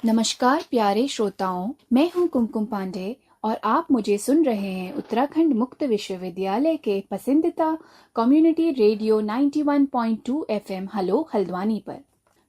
नमस्कार प्यारे श्रोताओं, मैं हूं कुमकुम पांडे और आप मुझे सुन रहे हैं उत्तराखंड मुक्त विश्वविद्यालय के पसंदीदा community radio 91.2 FM hello Haldwani पर।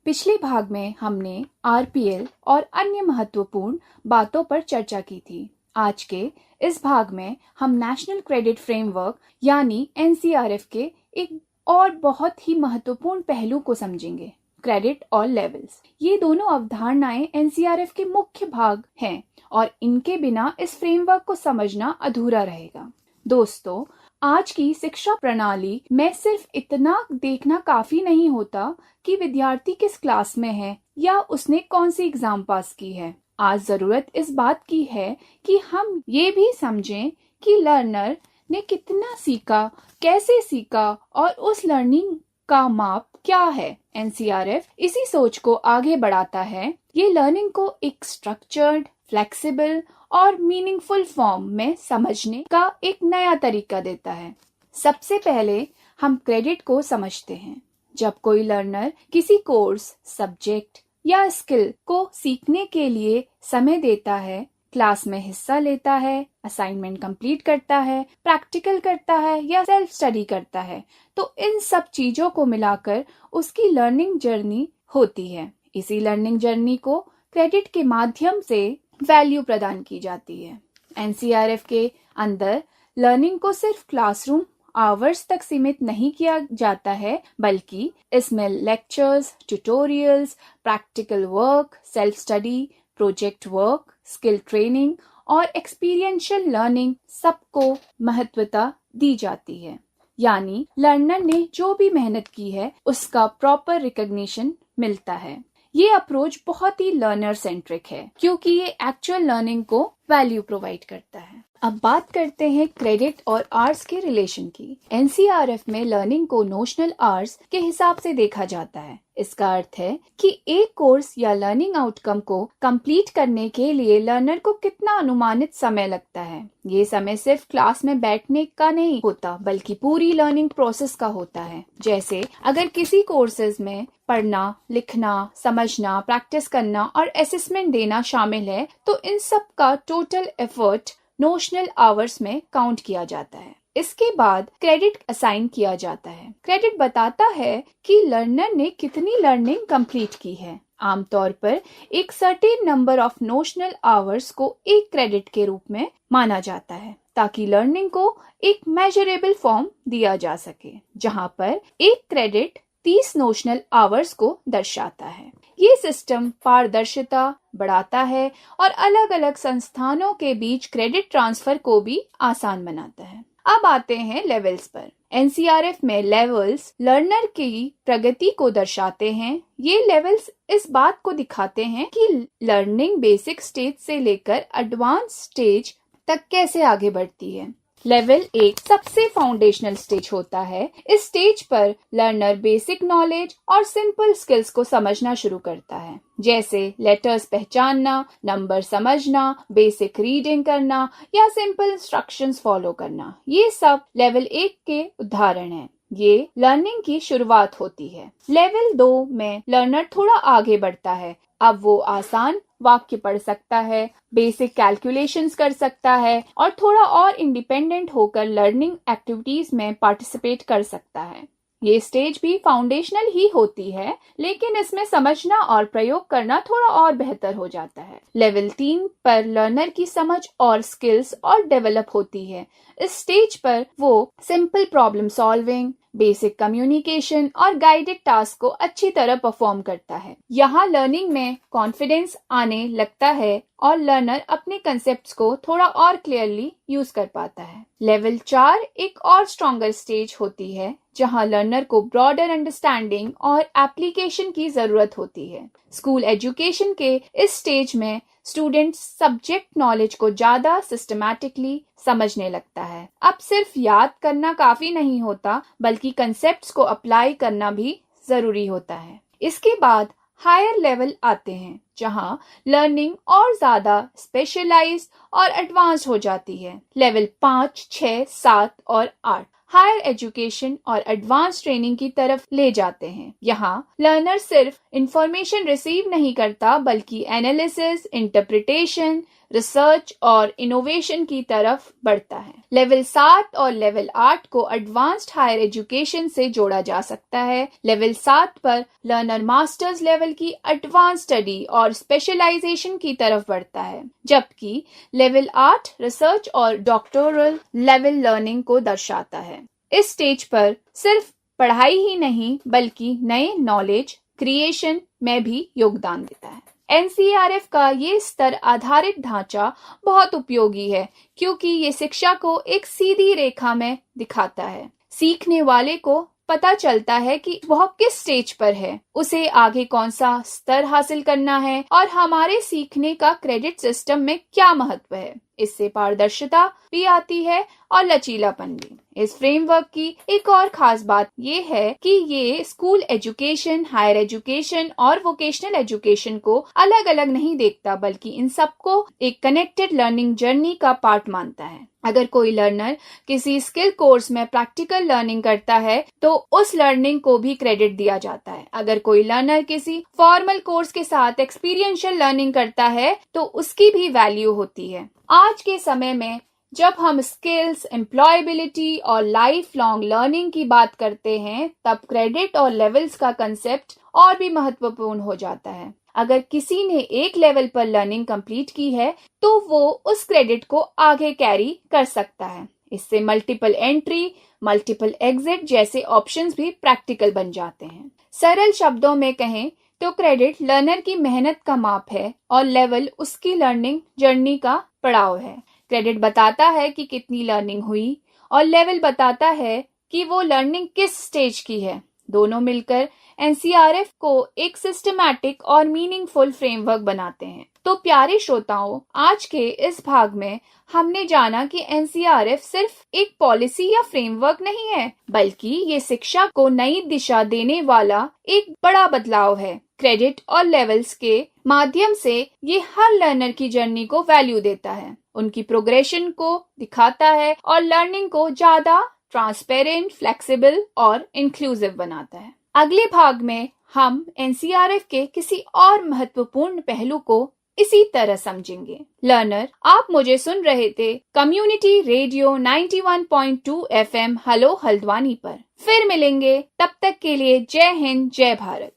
पिछले भाग में हमने आरपीएल और अन्य महत्वपूर्ण बातों पर चर्चा की थी। आज के इस भाग में हम नेशनल क्रेडिट फ्रेमवर्क यानी एनसीआरएफ के एक और बहुत ही महत्वपूर्ण पहलू को समझेंगे, क्रेडिट और लेवल्स। ये दोनों अवधारणाएं एनसीआरएफ के मुख्य भाग हैं और इनके बिना इस फ्रेमवर्क को समझना अधूरा रहेगा। दोस्तों, आज की शिक्षा प्रणाली में सिर्फ इतना देखना काफी नहीं होता कि विद्यार्थी किस क्लास में है या उसने कौन सी एग्जाम पास की है। आज जरूरत इस बात की है कि हम ये भी समझें कि लर्नर ने कितना सीखा, कैसे सीखा और उस लर्निंग का माप क्या है। एनसीआरएफ इसी सोच को आगे बढ़ाता है। ये लर्निंग को एक स्ट्रक्चर्ड, फ्लेक्सिबल और मीनिंगफुल फॉर्म में समझने का एक नया तरीका देता है। सबसे पहले हम क्रेडिट को समझते हैं। जब कोई लर्नर किसी कोर्स, सब्जेक्ट या स्किल को सीखने के लिए समय देता है, क्लास में हिस्सा लेता है, असाइनमेंट कंप्लीट करता है, प्रैक्टिकल करता है या सेल्फ स्टडी करता है, तो इन सब चीजों को मिलाकर उसकी लर्निंग जर्नी होती है। इसी लर्निंग जर्नी को क्रेडिट के माध्यम से वैल्यू प्रदान की जाती है। एनसीआरएफ के अंदर लर्निंग को सिर्फ क्लासरूम आवर्स तक सीमित नहीं किया जाता है, बल्कि इसमें lectures, tutorials, practical work, self study, project work, skill training और एक्सपीरियंशियल लर्निंग सबको महत्वता दी जाती है। यानी लर्नर ने जो भी मेहनत की है उसका प्रॉपर रिकॉग्निशन मिलता है। ये अप्रोच बहुत ही लर्नर सेंट्रिक है क्योंकि ये एक्चुअल लर्निंग को वैल्यू प्रोवाइड करता है। अब बात करते हैं क्रेडिट और आवर्स के रिलेशन की। एनसीआरएफ में लर्निंग को नोशनल आवर्स के हिसाब से देखा जाता है। इसका अर्थ है कि एक कोर्स या लर्निंग आउटकम को कंप्लीट करने के लिए लर्नर को कितना अनुमानित समय लगता है। ये समय सिर्फ क्लास में बैठने का नहीं होता, बल्कि पूरी लर्निंग प्रोसेस का होता है। जैसे अगर किसी कोर्सेज में पढ़ना, लिखना, समझना, प्रैक्टिस करना और असेसमेंट देना शामिल है, तो इन सब का टोटल एफर्ट नोशनल आवर्स में काउंट किया जाता है। इसके बाद क्रेडिट असाइन किया जाता है। क्रेडिट बताता है कि लर्नर ने कितनी लर्निंग कंप्लीट की है। आमतौर पर एक certain number of notional hours को एक क्रेडिट के रूप में माना जाता है, ताकि लर्निंग को एक मेजरेबल फॉर्म दिया जा सके, जहां पर एक क्रेडिट 30 नोशनल आवर्स को दर्शाता है। ये सिस्टम पारदर्शिता बढ़ाता है और अलग अलग संस्थानों के बीच क्रेडिट ट्रांसफर को भी आसान बनाता है। अब आते हैं लेवल्स पर। एनसीआरएफ में लेवल्स लर्नर की प्रगति को दर्शाते हैं। ये लेवल्स इस बात को दिखाते हैं कि लर्निंग बेसिक स्टेज से लेकर एडवांस स्टेज तक कैसे आगे बढ़ती है। लेवल 1 सबसे फाउंडेशनल स्टेज होता है। इस स्टेज पर लर्नर बेसिक नॉलेज और सिंपल स्किल्स को समझना शुरू करता है, जैसे लेटर्स पहचानना, नंबर समझना, बेसिक रीडिंग करना या सिंपल इंस्ट्रक्शंस फॉलो करना। ये सब लेवल 1 के उदाहरण हैं। ये लर्निंग की शुरुआत होती है। लेवल 2 में लर्नर थोड़ा आगे बढ़ता है। अब वो आसान वाक्य पढ़ सकता है, बेसिक कैलकुलेशंस कर सकता है और थोड़ा और इंडिपेंडेंट होकर लर्निंग एक्टिविटीज में पार्टिसिपेट कर सकता है। ये स्टेज भी फाउंडेशनल ही होती है, लेकिन इसमें समझना और प्रयोग करना थोड़ा और बेहतर हो जाता है। लेवल 3 पर लर्नर की समझ और स्किल्स और डेवलप होती है। इस स्टेज पर वो simple problem solving, basic communication और गाइडेड टास्क को अच्छी तरह परफॉर्म करता है। यहाँ लर्निंग में कॉन्फिडेंस आने लगता है और लर्नर अपने कंसेप्ट्स को थोड़ा और क्लियरली यूज कर पाता है। लेवल 4 एक और स्ट्रॉन्गर स्टेज होती है, जहाँ लर्नर को ब्रॉडर अंडरस्टैंडिंग और एप्लीकेशन की जरूरत होती है। स्कूल एजुकेशन के इस स्टेज में स्टूडेंट सब्जेक्ट नॉलेज को ज्यादा सिस्टमैटिकली समझने लगता है। अब सिर्फ याद करना काफी नहीं होता, बल्कि कंसेप्ट्स को अप्लाई करना भी जरूरी होता है। इसके बाद हायर लेवल आते हैं, जहां लर्निंग और ज्यादा स्पेशलाइज्ड और एडवांस हो जाती है। लेवल 5, 6, 7 और 8 हायर एजुकेशन और एडवांस ट्रेनिंग की तरफ ले जाते हैं। यहाँ लर्नर सिर्फ इंफॉर्मेशन रिसीव नहीं करता बल्कि एनालिसिस, इंटरप्रिटेशन, रिसर्च और इनोवेशन की तरफ बढ़ता है। लेवल 7 और लेवल 8 को एडवांस्ड हायर एजुकेशन से जोड़ा जा सकता है। लेवल 7 पर लर्नर मास्टर्स लेवल की एडवांस स्टडी और स्पेशलाइजेशन की तरफ बढ़ता है, जबकि लेवल 8 रिसर्च और डॉक्टोरल लेवल लर्निंग को दर्शाता है। इस स्टेज पर सिर्फ पढ़ाई ही नहीं बल्कि नए नॉलेज क्रिएशन में भी योगदान देता है। एनसीईआरएफ का ये स्तर आधारित ढांचा बहुत उपयोगी है क्योंकि ये शिक्षा को एक सीधी रेखा में दिखाता है। सीखने वाले को पता चलता है कि वह किस स्टेज पर है, उसे आगे कौन सा स्तर हासिल करना है और हमारे सीखने का क्रेडिट सिस्टम में क्या महत्व है। इससे पारदर्शिता भी आती है और लचीलापन भी। इस फ्रेमवर्क की एक और खास बात ये है कि ये स्कूल एजुकेशन, हायर एजुकेशन और वोकेशनल एजुकेशन को अलग अलग नहीं देखता बल्कि इन सबको एक कनेक्टेड लर्निंग जर्नी का पार्ट मानता है। अगर कोई लर्नर किसी स्किल कोर्स में प्रैक्टिकल लर्निंग करता है तो उस लर्निंग को भी क्रेडिट दिया जाता है। अगर कोई लर्नर किसी फॉर्मल कोर्स के साथ एक्सपीरियंशियल लर्निंग करता है तो उसकी भी वैल्यू होती है। आज के समय में जब हम स्किल्स, एम्प्लॉयबिलिटी और लाइफ लॉन्ग लर्निंग की बात करते हैं तब क्रेडिट और लेवल्स का कंसेप्ट और भी महत्वपूर्ण हो जाता है। अगर किसी ने एक लेवल पर लर्निंग कंप्लीट की है तो वो उस क्रेडिट को आगे कैरी कर सकता है। इससे मल्टीपल एंट्री, मल्टीपल एग्जिट जैसे ऑप्शंस भी प्रैक्टिकल बन जाते हैं। सरल शब्दों में कहें तो क्रेडिट लर्नर की मेहनत का माप है और लेवल उसकी लर्निंग जर्नी का पड़ाव है। क्रेडिट बताता है कि कितनी लर्निंग हुई और लेवल बताता है कि वो लर्निंग किस स्टेज की है। दोनों मिलकर एनसीईआरएफ को एक सिस्टमैटिक और मीनिंगफुल फ्रेमवर्क बनाते हैं। तो प्यारे श्रोताओं, आज के इस भाग में हमने जाना कि एनसीईआरएफ सिर्फ एक पॉलिसी या फ्रेमवर्क नहीं है बल्कि ये शिक्षा को नई दिशा देने वाला एक बड़ा बदलाव है। क्रेडिट और लेवल्स के माध्यम से ये हर लर्नर की जर्नी को वैल्यू देता है, उनकी प्रोग्रेशन को दिखाता है और लर्निंग को ज्यादा ट्रांसपेरेंट, फ्लेक्सिबल और इंक्लूसिव बनाता है। अगले भाग में हम एनसीईआरएफ के किसी और महत्वपूर्ण पहलू को इसी तरह समझेंगे। लर्नर, आप मुझे सुन रहे थे community radio 91.2 FM hello Haldwani पर। फिर मिलेंगे, तब तक के लिए जय हिंद, जय भारत।